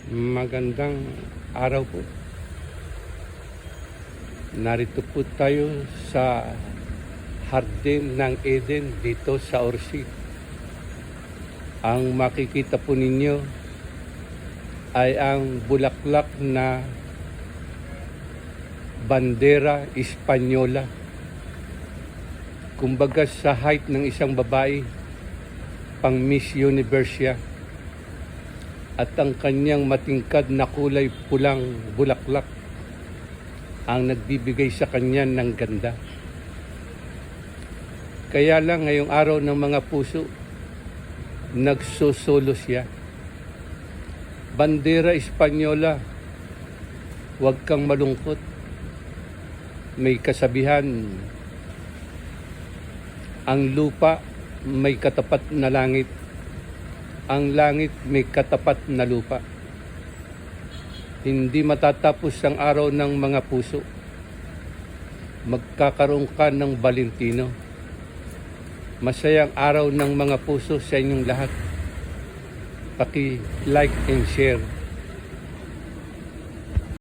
Magandang araw po. Narito po tayo sa Hardin ng Eden dito sa Orsi. Ang makikita po ninyo ay ang bulaklak na bandera Espanyola. Kumbaga sa height ng isang babae, pang Miss Universe siya. At ang kanyang matingkad na kulay pulang bulaklak ang nagbibigay sa kanya ng ganda. Kaya lang ngayong araw ng mga puso, nagsusolo siya. Bandera Espanyola, huwag kang malungkot. May kasabihan, ang lupa may katapat na langit. Ang langit may katapat na lupa. Hindi matatapos ang araw ng mga puso. Magkakaroon ka ng Valentino. Masayang araw ng mga puso sa inyong lahat. Paki-like and share.